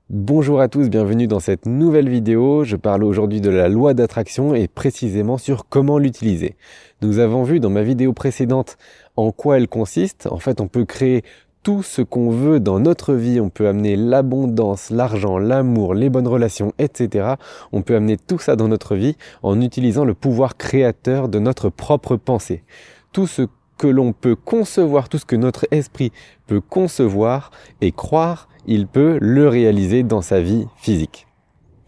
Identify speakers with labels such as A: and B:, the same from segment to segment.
A: Bonjour à tous, bienvenue dans cette nouvelle vidéo. Je parle aujourd'hui de la loi d'attraction et précisément sur comment l'utiliser. Nous avons vu dans ma vidéo précédente en quoi elle consiste. En fait, on peut créer tout ce qu'on veut dans notre vie. On peut amener l'abondance, l'argent, l'amour, les bonnes relations, etc. On peut amener tout ça dans notre vie en utilisant le pouvoir créateur de notre propre pensée. Tout ce que l'on peut concevoir, tout ce que notre esprit peut concevoir et croire, il peut le réaliser dans sa vie physique.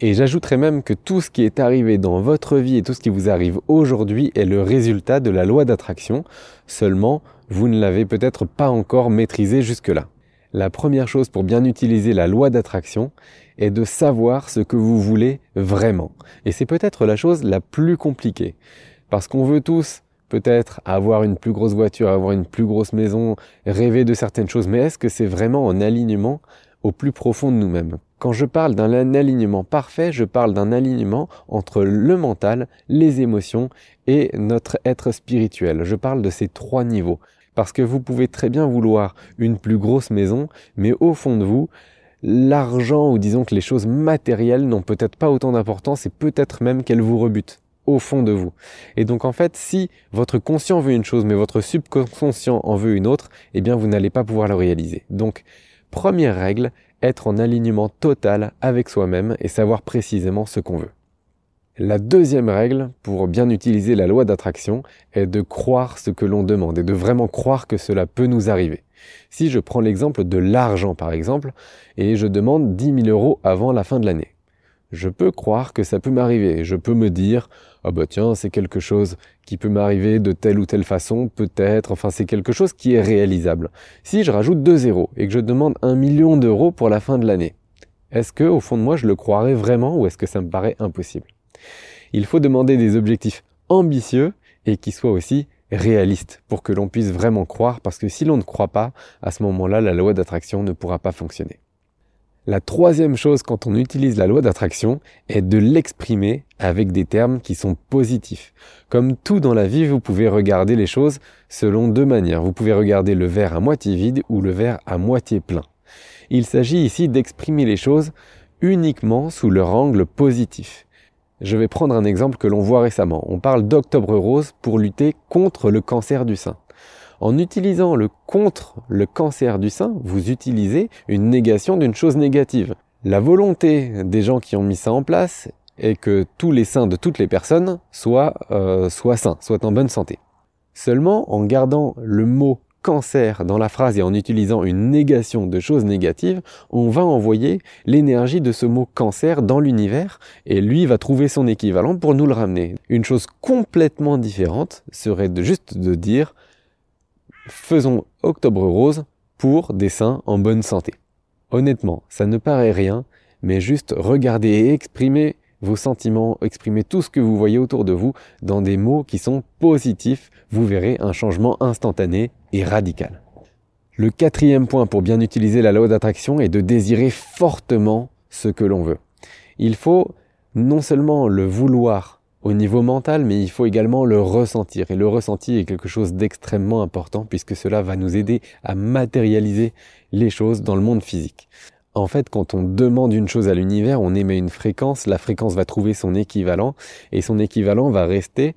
A: Et j'ajouterais même que tout ce qui est arrivé dans votre vie et tout ce qui vous arrive aujourd'hui est le résultat de la loi d'attraction, seulement vous ne l'avez peut-être pas encore maîtrisé jusque-là. La première chose pour bien utiliser la loi d'attraction est de savoir ce que vous voulez vraiment. Et c'est peut-être la chose la plus compliquée, parce qu'on veut tous peut-être avoir une plus grosse voiture, avoir une plus grosse maison, rêver de certaines choses, mais est-ce que c'est vraiment en alignement au plus profond de nous-mêmes? Quand je parle d'un alignement parfait, je parle d'un alignement entre le mental, les émotions et notre être spirituel. Je parle de ces trois niveaux. Parce que vous pouvez très bien vouloir une plus grosse maison, mais au fond de vous, l'argent ou disons que les choses matérielles n'ont peut-être pas autant d'importance et peut-être même qu'elles vous rebutent au fond de vous. Et donc en fait, si votre conscient veut une chose, mais votre subconscient en veut une autre, eh bien vous n'allez pas pouvoir le réaliser. Donc, première règle, être en alignement total avec soi-même et savoir précisément ce qu'on veut. La deuxième règle, pour bien utiliser la loi d'attraction, est de croire ce que l'on demande et de vraiment croire que cela peut nous arriver. Si je prends l'exemple de l'argent par exemple, et je demande 10 000 € avant la fin de l'année. Je peux croire que ça peut m'arriver. Je peux me dire, ah bah tiens, c'est quelque chose qui peut m'arriver de telle ou telle façon, peut-être, enfin c'est quelque chose qui est réalisable. Si je rajoute 2 zéros et que je demande 1 million d'euros pour la fin de l'année, est-ce que au fond de moi je le croirais vraiment ou est-ce que ça me paraît impossible? Il faut demander des objectifs ambitieux et qui soient aussi réalistes pour que l'on puisse vraiment croire, parce que si l'on ne croit pas, à ce moment-là, la loi d'attraction ne pourra pas fonctionner. La troisième chose quand on utilise la loi d'attraction est de l'exprimer avec des termes qui sont positifs. Comme tout dans la vie, vous pouvez regarder les choses selon deux manières. Vous pouvez regarder le verre à moitié vide ou le verre à moitié plein. Il s'agit ici d'exprimer les choses uniquement sous leur angle positif. Je vais prendre un exemple que l'on voit récemment. On parle d'Octobre Rose pour lutter contre le cancer du sein. En utilisant le contre le cancer du sein, vous utilisez une négation d'une chose négative. La volonté des gens qui ont mis ça en place est que tous les seins de toutes les personnes soient sains, soient en bonne santé. Seulement, en gardant le mot cancer dans la phrase et en utilisant une négation de choses négatives, on va envoyer l'énergie de ce mot cancer dans l'univers et lui va trouver son équivalent pour nous le ramener. Une chose complètement différente serait juste de dire faisons Octobre Rose pour des seins en bonne santé. Honnêtement, ça ne paraît rien, mais juste regardez et exprimez vos sentiments, exprimez tout ce que vous voyez autour de vous dans des mots qui sont positifs. Vous verrez un changement instantané et radical. Le quatrième point pour bien utiliser la loi d'attraction est de désirer fortement ce que l'on veut. Il faut non seulement le vouloir au niveau mental, mais il faut également le ressentir. Et le ressenti est quelque chose d'extrêmement important puisque cela va nous aider à matérialiser les choses dans le monde physique. En fait, quand on demande une chose à l'univers, on émet une fréquence, la fréquence va trouver son équivalent et son équivalent va rester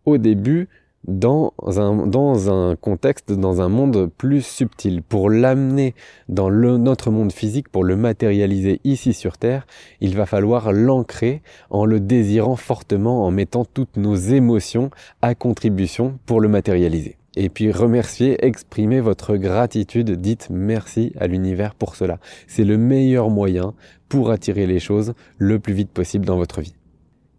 A: au début dans un contexte, dans un monde plus subtil. Pour l'amener dans notre monde physique, pour le matérialiser ici sur Terre, il va falloir l'ancrer en le désirant fortement, en mettant toutes nos émotions à contribution pour le matérialiser. Et puis remercier, exprimer votre gratitude, dites merci à l'univers pour cela. C'est le meilleur moyen pour attirer les choses le plus vite possible dans votre vie.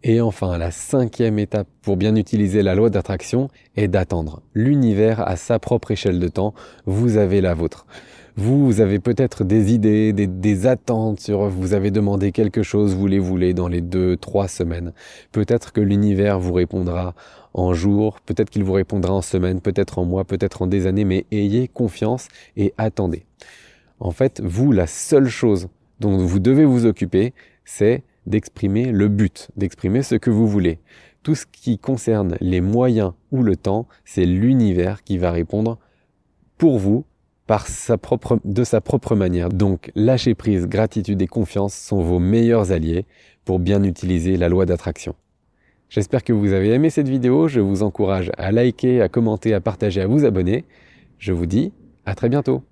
A: Et enfin, la cinquième étape pour bien utiliser la loi d'attraction est d'attendre. L'univers a sa propre échelle de temps, vous avez la vôtre. Vous avez peut-être des idées, des attentes sur vous avez demandé quelque chose, vous les voulez dans les 2-3 semaines. Peut-être que l'univers vous répondra en jours, peut-être qu'il vous répondra en semaines, peut-être en mois, peut-être en des années, mais ayez confiance et attendez. En fait, vous, la seule chose dont vous devez vous occuper, c'est d'exprimer le but, d'exprimer ce que vous voulez. Tout ce qui concerne les moyens ou le temps, c'est l'univers qui va répondre pour vous de sa propre manière. Donc, lâcher prise, gratitude et confiance sont vos meilleurs alliés pour bien utiliser la loi d'attraction. J'espère que vous avez aimé cette vidéo. Je vous encourage à liker, à commenter, à partager, à vous abonner. Je vous dis à très bientôt.